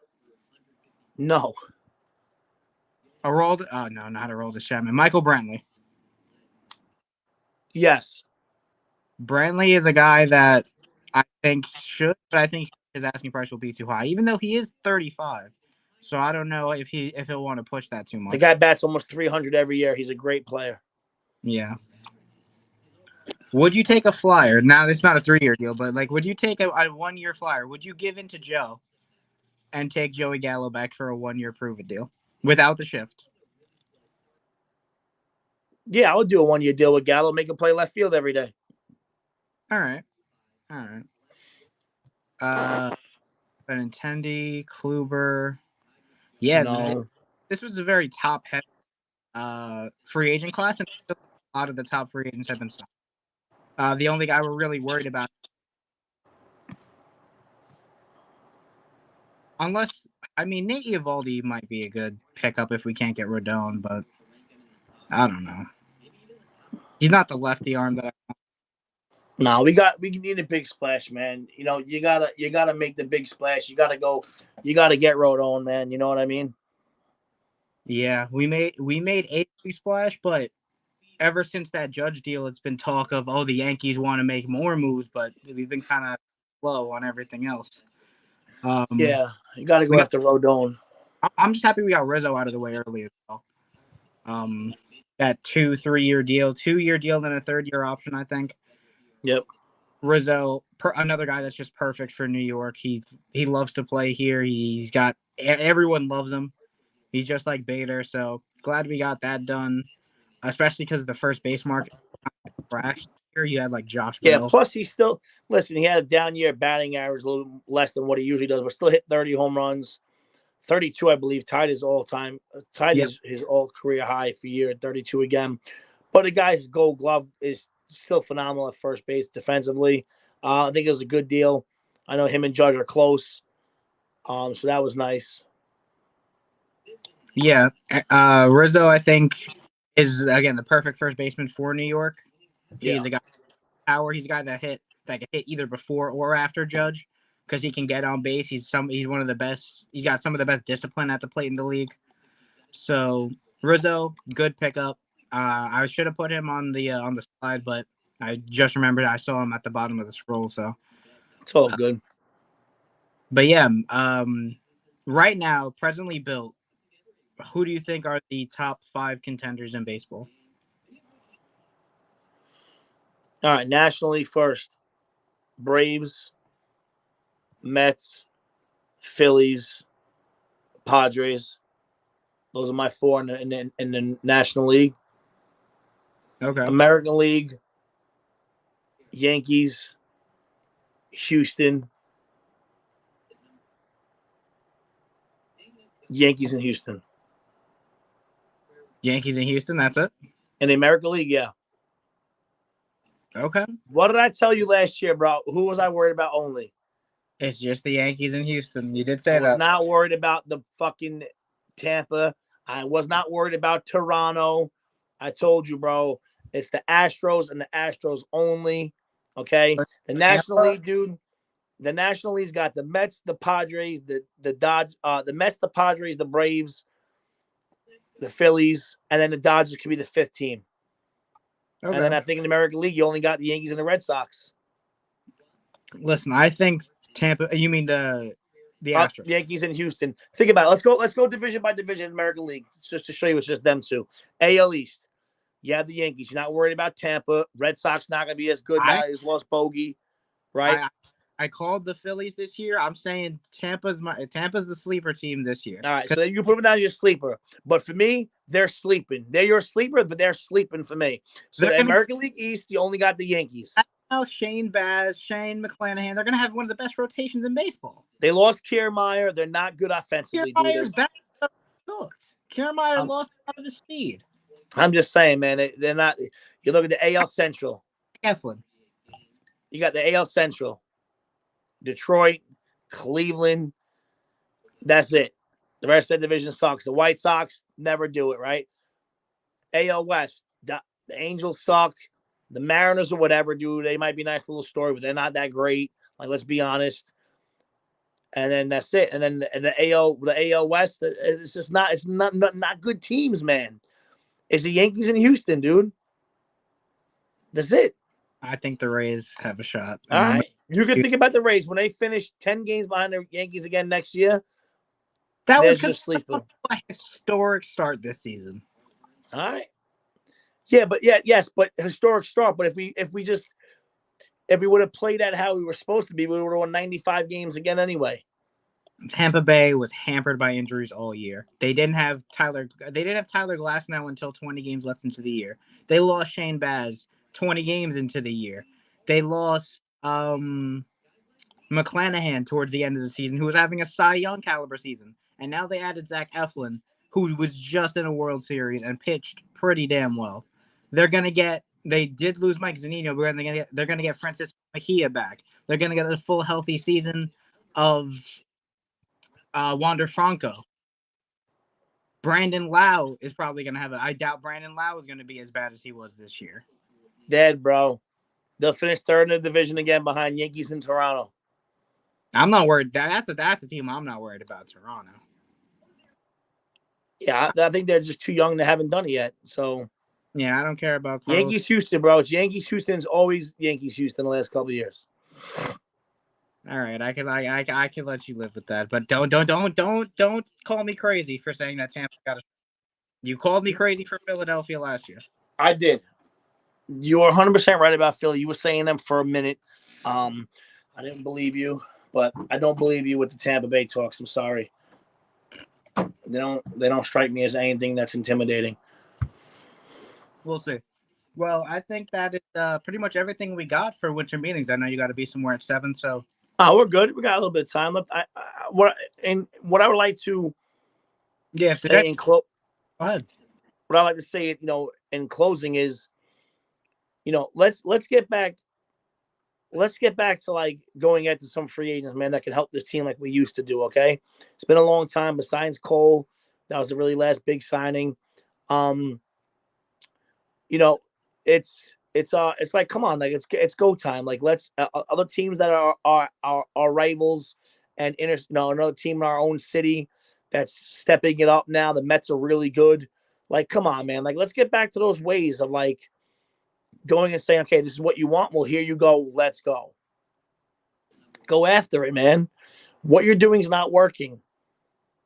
[SPEAKER 2] no.
[SPEAKER 1] Aroldis. Oh no, not Aroldis Chapman. Michael Brantley.
[SPEAKER 2] Yes.
[SPEAKER 1] Brantley is a guy that I think should, but I think his asking price will be too high, even though he is 35. So I don't know if he'll want to push that too
[SPEAKER 2] The guy
[SPEAKER 1] much.
[SPEAKER 2] bats almost 300 every year. He's a great player.
[SPEAKER 1] Yeah. Would you take a flyer? Now, it's not a 3-year deal, but like, would you take a 1-year flyer? Would you give in to Joe and take Joey Gallo back for a 1-year prove it deal without the shift?
[SPEAKER 2] Yeah, I would do a 1-year deal with Gallo, make him play left field every day.
[SPEAKER 1] All right. All right. Benintendi, Kluber. Yeah,
[SPEAKER 2] No.
[SPEAKER 1] this was a very top heavy free agent class, and a lot of the top free agents have been signed. The only guy we're really worried about, unless Nate Eovaldi might be a good pickup if we can't get Rodon, but I don't know. He's not the lefty arm that I.
[SPEAKER 2] No, we need a big splash, man. You know, you gotta make the big splash. You gotta get Rodon, man. You know what I mean?
[SPEAKER 1] Yeah, we made a big splash, but ever since that Judge deal, it's been talk of the Yankees want to make more moves, but we've been kind of slow on everything else.
[SPEAKER 2] Yeah, you gotta go
[SPEAKER 1] we got,
[SPEAKER 2] after Rodon.
[SPEAKER 1] I'm just happy we got Rizzo out of the way early as well. That 2-3 year deal, 2-year deal, then a 3rd-year option, I think.
[SPEAKER 2] Yep.
[SPEAKER 1] Rizzo, another guy that's just perfect for New York. He loves to play here. He's got everyone loves him. He's just like Bader. So glad we got that done, especially because the first base market crashed here. You had like Josh
[SPEAKER 2] Yeah.
[SPEAKER 1] Bell.
[SPEAKER 2] Plus, he had a down year batting average, a little less than what he usually does, but still hit 30 home runs, 32, I believe, tied his
[SPEAKER 1] Yep.
[SPEAKER 2] his all career high for year at 32 again. But the guy's Gold Glove is still phenomenal at first base defensively. I think it was a good deal. I know him and Judge are close, so that was nice.
[SPEAKER 1] Yeah. Rizzo, I think, is again the perfect first baseman for New York. He's a guy power. He's a guy that can hit either before or after Judge because he can get on base. He's one of the best. He's got some of the best discipline at the plate in the league. So Rizzo, good pickup. I should have put him on the slide, but I just remembered I saw him at the bottom of the scroll. So
[SPEAKER 2] It's all good.
[SPEAKER 1] But yeah, right now, presently built, who do you think are the top 5 contenders in baseball?
[SPEAKER 2] All right, National League first. Braves, Mets, Phillies, Padres. Those are my 4 in the National League.
[SPEAKER 1] Okay.
[SPEAKER 2] American League, Yankees, Houston. Yankees in Houston.
[SPEAKER 1] Yankees in Houston, that's it?
[SPEAKER 2] In the American League, yeah.
[SPEAKER 1] Okay.
[SPEAKER 2] What did I tell you last year, bro? Who was I worried about only?
[SPEAKER 1] It's just the Yankees in Houston. You did say
[SPEAKER 2] I was
[SPEAKER 1] that.
[SPEAKER 2] not worried about the fucking Tampa. I was not worried about Toronto. I told you, bro. It's the Astros and the Astros only. Okay. The National
[SPEAKER 1] Tampa?
[SPEAKER 2] League, dude. The National League's got the Mets, the Padres, the Mets, the Padres, the Braves, the Phillies, and then the Dodgers could be the 5th team.
[SPEAKER 1] Okay.
[SPEAKER 2] And then I think in the American League, you only got the Yankees and the Red Sox.
[SPEAKER 1] Listen, I think Tampa. You mean the Astros?
[SPEAKER 2] Yankees and Houston. Think about it. Let's go division by division in American League, just to show you it's just them two. AL East. You have the Yankees. You're not worried about Tampa. Red Sox not going to be as good now. He's lost Bogey, right?
[SPEAKER 1] I called the Phillies this year. I'm saying Tampa's the sleeper team this year.
[SPEAKER 2] All right, so you put them down as your sleeper. But for me, they're sleeping. They're your sleeper, but they're sleeping for me. So the American League East, you only got the Yankees.
[SPEAKER 1] Now Shane Baz, Shane McClanahan, they're going to have one of the best rotations in baseball.
[SPEAKER 2] They lost Kiermaier. They're not good offensively.
[SPEAKER 1] Kiermaier's back. Kiermaier lost a lot of his speed.
[SPEAKER 2] I'm just saying, man. They're not. You look at the AL Central.
[SPEAKER 1] Eflin.
[SPEAKER 2] You got the AL Central. Detroit, Cleveland, That's it. The rest of the division sucks. The White Sox never do it, right? AL West, the Angels suck. The Mariners or whatever, dude, they might be a nice little story, but they're not that great. Like, let's be honest. And then that's it. And then the AL West, it's just not good teams, man. It's the Yankees in Houston, dude. That's it.
[SPEAKER 1] I think the Rays have a shot.
[SPEAKER 2] All right. You can think about the Rays when they finish 10 games behind the Yankees again next year.
[SPEAKER 1] That was
[SPEAKER 2] just sleeping.
[SPEAKER 1] A historic start this season.
[SPEAKER 2] All right. Yeah, but but historic start. But if we would have played that how we were supposed to be, we would have won 95 games again anyway.
[SPEAKER 1] Tampa Bay was hampered by injuries all year. They didn't have Tyler Glasnow until 20 games left into the year. They lost Shane Baz 20 games into the year. They lost McClanahan towards the end of the season, who was having a Cy Young caliber season. And now they added Zach Eflin, who was just in a World Series and pitched pretty damn well. They did lose Mike Zunino, but they're gonna get Francisco Mejia back. They're gonna get a full healthy season of Wander Franco. Brandon Lau is probably gonna have it. I doubt Brandon Lau is gonna be as bad as he was this year.
[SPEAKER 2] Dead, bro. They'll finish third in the division again behind Yankees and Toronto.
[SPEAKER 1] I'm not worried. That's a team I'm not worried about. Toronto.
[SPEAKER 2] Yeah, I think they're just too young. They haven't done it yet. So
[SPEAKER 1] yeah, I don't care about Carlos.
[SPEAKER 2] Yankees Houston, bro. It's Yankees Houston's always Yankees Houston the last couple of years.
[SPEAKER 1] All right, I can let you live with that, but don't call me crazy for saying that Tampa got a. You called me crazy for Philadelphia last year.
[SPEAKER 2] I did. You are 100% right about Philly. You were saying them for a minute. I didn't believe you, but I don't believe you with the Tampa Bay talks. I'm sorry. They don't strike me as anything that's intimidating.
[SPEAKER 1] We'll see. Well, I think that is pretty much everything we got for winter meetings. I know you got to be somewhere at 7, so.
[SPEAKER 2] Oh, we're good. We got a little bit of time left. What I would like to say in close.
[SPEAKER 1] Go ahead.
[SPEAKER 2] What I like to say, in closing is, let's get back to like going after some free agents, man, that can help this team like we used to do. Okay, it's been a long time. Besides Cole, that was the really last big signing. It's like, come on, like it's go time. Like let's other teams that are rivals and another team in our own city that's stepping it up now. The Mets are really good. Like, come on, man. Like, let's get back to those ways of like going and saying, okay, this is what you want. Well, here you go. Let's go. Go after it, man. What you're doing is not working.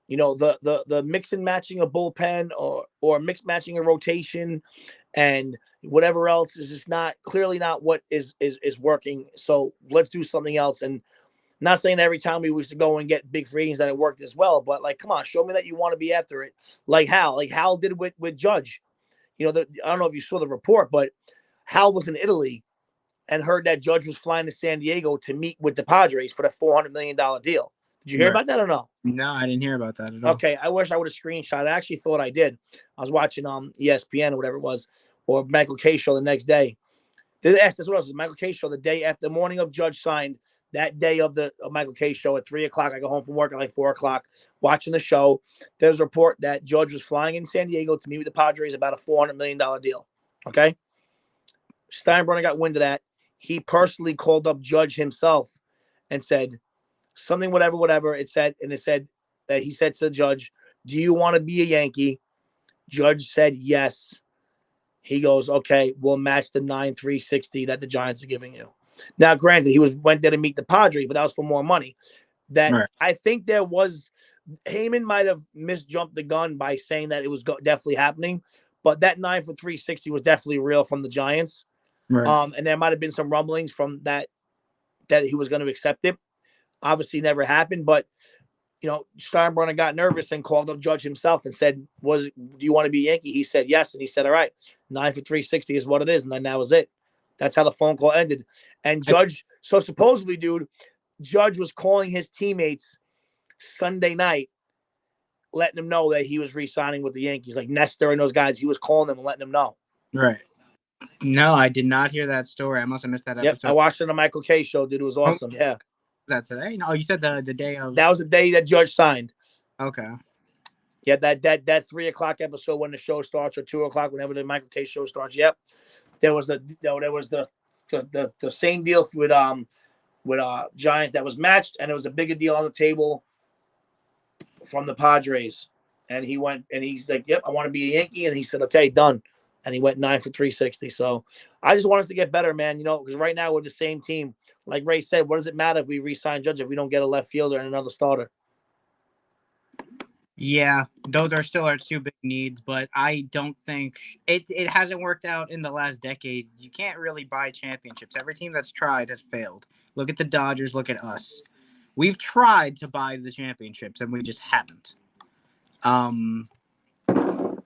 [SPEAKER 2] The mix and matching a bullpen or mix matching a rotation and whatever else is just clearly not what is working. So let's do something else. And not saying every time we used to go and get big free agents that it worked as well, but like, come on, show me that you want to be after it. Like Hal did with Judge. I don't know if you saw the report, but Hal was in Italy and heard that Judge was flying to San Diego to meet with the Padres for the $400 million deal. Did you hear about that or no?
[SPEAKER 1] No, I didn't hear about that at all.
[SPEAKER 2] Okay, I wish I would have screenshot. I actually thought I did. I was watching ESPN or whatever it was, or Michael K show the next day. That's what else was Michael K show the day after the morning of Judge signed. That day of the Michael K show at 3:00, I go home from work at like 4:00, watching the show. There's a report that Judge was flying in San Diego to meet with the Padres about a $400 million deal. Okay, Steinbrenner got wind of that. He personally called up Judge himself and said something, whatever. It said that he said to the Judge, "Do you want to be a Yankee?" Judge said yes. He goes, "Okay, we'll match the 9,360 that the Giants are giving you." Now, granted, he went there to meet the Padres, but that was for more money. Right. I think Heyman might have misjumped the gun by saying that it was definitely happening, but that 9 for 360 was definitely real from the Giants. Right. And there might have been some rumblings from that he was going to accept it. Obviously, never happened, but Steinbrenner got nervous and called up Judge himself and said, do you want to be a Yankee? He said yes, and he said, all right, 9 for 360 is what it is, and then that was it. That's how the phone call ended. And Judge, so supposedly, dude, Judge was calling his teammates Sunday night, letting them know that he was re-signing with the Yankees, like Nestor and those guys. He was calling them and letting them know.
[SPEAKER 1] Right. No, I did not hear that story. I must have missed that episode.
[SPEAKER 2] Yep, I watched it on the Michael K show, dude. It was awesome. Yeah.
[SPEAKER 1] Was that today? No, you said the day of.
[SPEAKER 2] That was the day that Judge signed.
[SPEAKER 1] Okay.
[SPEAKER 2] Yeah, that 3 o'clock episode when the show starts, or 2 o'clock, whenever the Michael K show starts. Yep, there was the same deal with Giants that was matched, and it was a bigger deal on the table from the Padres. And he went and he's like, "Yep, I want to be a Yankee." And he said, "Okay, done." And he went 9 for 360. So I just want us to get better, man. Because right now we're the same team. Like Ray said, what does it matter if we re-sign Judge if we don't get a left fielder and another starter?
[SPEAKER 1] Yeah, those are still our two big needs, but I don't think it hasn't worked out in the last decade. You can't really buy championships. Every team that's tried has failed. Look at the Dodgers, look at us. We've tried to buy the championships and we just haven't. Um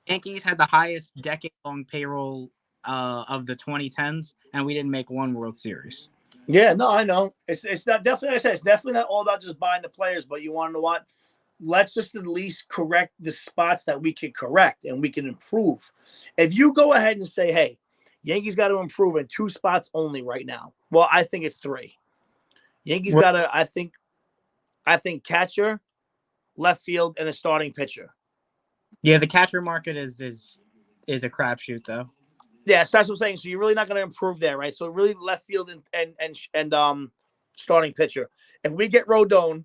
[SPEAKER 1] Yankees had the highest decade-long payroll of the 2010s, and we didn't make one World Series.
[SPEAKER 2] Yeah, no, I know. It's not definitely, like I said, it's definitely not all about just buying the players, but you want to know what? Let's just at least correct the spots that we can correct and we can improve. If you go ahead and say, hey, Yankees got to improve in 2 spots only right now. Well, I think it's 3. Yankees got to, I think catcher, left field, and a starting pitcher.
[SPEAKER 1] Yeah, the catcher market is a crapshoot though.
[SPEAKER 2] Yeah, so that's what I'm saying. So you're really not going to improve there, right? So really left field and starting pitcher. If we get Rodon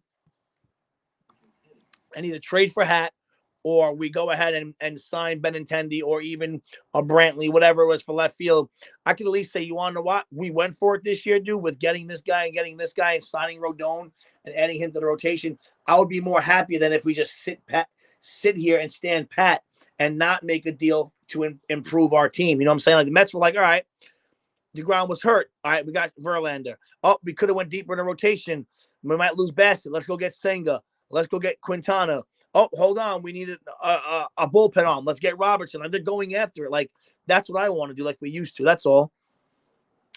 [SPEAKER 2] and either trade for Hat, or we go ahead and sign Benintendi, or even a Brantley, whatever it was for left field, I could at least say, you want to know what? We went for it this year, dude, with getting this guy and signing Rodon and adding him to the rotation. I would be more happy than if we just sit here and stand pat and not make a deal to improve our team. You know what I'm saying? Like the Mets were like, all right, DeGrom was hurt. All right, we got Verlander. Oh, we could have went deeper in the rotation. We might lose Bassett. Let's go get Senga. Let's go get Quintana. Oh, hold on. We need a bullpen arm. Let's get Robertson. Like, they're going after it. Like, that's what I want to do, like we used to. That's all.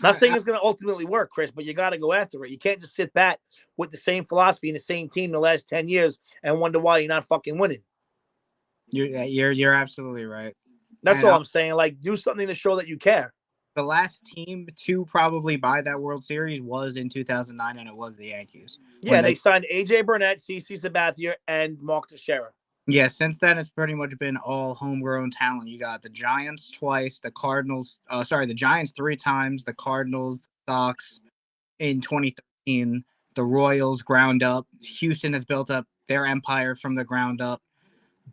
[SPEAKER 2] Not saying it's going to ultimately work, Chris, but you got to go after it. You can't just sit back with the same philosophy and the same team the last 10 years and wonder why you're not fucking winning.
[SPEAKER 1] You're absolutely right.
[SPEAKER 2] That's all I'm saying. Like, do something to show that you care.
[SPEAKER 1] The last team to probably buy that World Series was in 2009, and it was the Yankees.
[SPEAKER 2] Yeah, they signed A.J. Burnett, CC Sabathia, and Mark Teixeira.
[SPEAKER 1] Yeah, since then it's pretty much been all homegrown talent. You got the Giants twice, the Cardinals. The Giants 3 times, the Cardinals, the Sox in 2013, the Royals ground up. Houston has built up their empire from the ground up.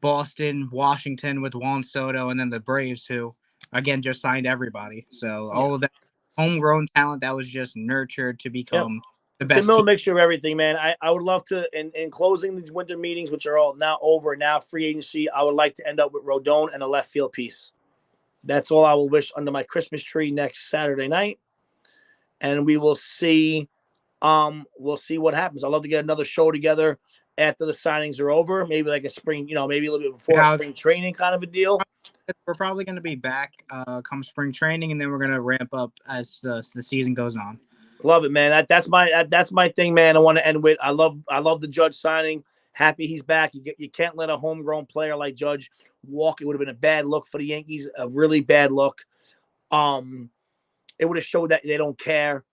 [SPEAKER 1] Boston, Washington with Juan Soto, and then the Braves, who again just signed everybody. So all of that homegrown talent that was just nurtured to become the best.
[SPEAKER 2] It's a mixture of everything, man. I would love to, in closing these winter meetings, which are all now over, now free agency, I would like to end up with Rodon and a left field piece. That's all I will wish under my Christmas tree next Saturday night. And we will see. We'll see what happens. I'd love to get another show together after the signings are over. Maybe like a spring, maybe a little bit before spring training kind of a deal.
[SPEAKER 1] We're probably going to be back come spring training, and then we're going to ramp up as the season goes on.
[SPEAKER 2] Love it, man. That's my thing, man. I want to end with I love the Judge signing. Happy he's back. You can't let a homegrown player like Judge walk. It would have been a bad look for the Yankees, a really bad look. It would have showed that they don't care.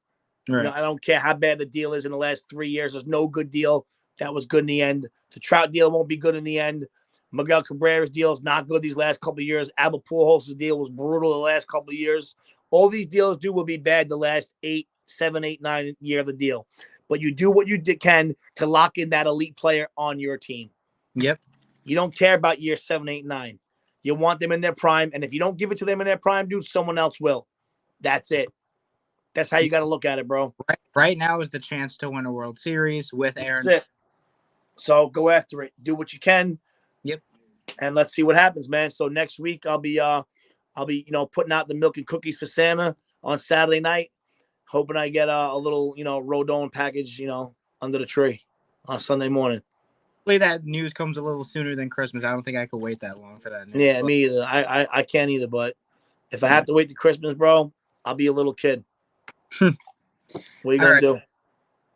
[SPEAKER 2] Right. I don't care how bad the deal is in the last 3 years. There's no good deal that was good in the end. The Trout deal won't be good in the end. Miguel Cabrera's deal is not good these last couple of years. Albert Pujols' deal was brutal the last couple of years. All these deals will be bad the last 7, 8, 9 year of the deal. But you do what you can to lock in that elite player on your team.
[SPEAKER 1] Yep.
[SPEAKER 2] You don't care about year 7, 8, 9. You want them in their prime. And if you don't give it to them in their prime, dude, someone else will. That's it. That's how you got to look at it, bro.
[SPEAKER 1] Right now is the chance to win a World Series with Aaron.
[SPEAKER 2] That's it. So go after it. Do what you can.
[SPEAKER 1] Yep.
[SPEAKER 2] And let's see what happens, man. So next week I'll be putting out the milk and cookies for Santa on Saturday night. Hoping I get a little, Rodon package, under the tree on Sunday morning.
[SPEAKER 1] Hopefully that news comes a little sooner than Christmas. I don't think I could wait that long for that news.
[SPEAKER 2] Yeah, me either. I can't either. But if I have to wait to Christmas, bro, I'll be a little kid. What are you going to do?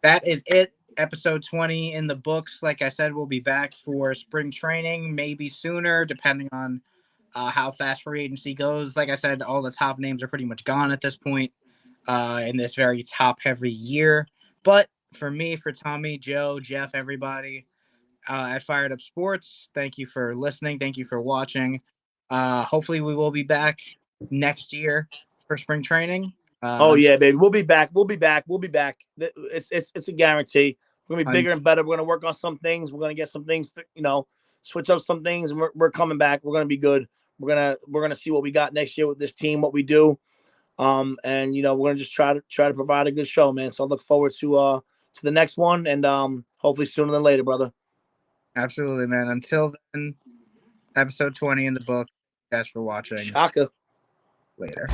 [SPEAKER 1] That is it. Episode 20 in the books. Like I said, we'll be back for spring training, maybe sooner, depending on how fast free agency goes. Like I said, all the top names are pretty much gone at this point in this very top-heavy year. But for me, for Tommy, Joe, Jeff, everybody, at Fired Up Sports. Thank you for listening. Thank you for watching. Hopefully, we will be back next year for spring training.
[SPEAKER 2] Oh yeah, baby. We'll be back. We'll be back. We'll be back. It's a guarantee. We're gonna be bigger and better. We're gonna work on some things. We're gonna get some things, switch up some things, and we're coming back. We're gonna be good. We're gonna see what we got next year with this team, what we do. And we're gonna just try to provide a good show, man. So I look forward to the next one, and hopefully sooner than later, brother.
[SPEAKER 1] Absolutely, man. Until then, episode 20 in the book. Thanks for watching.
[SPEAKER 2] Shaka.
[SPEAKER 1] Later.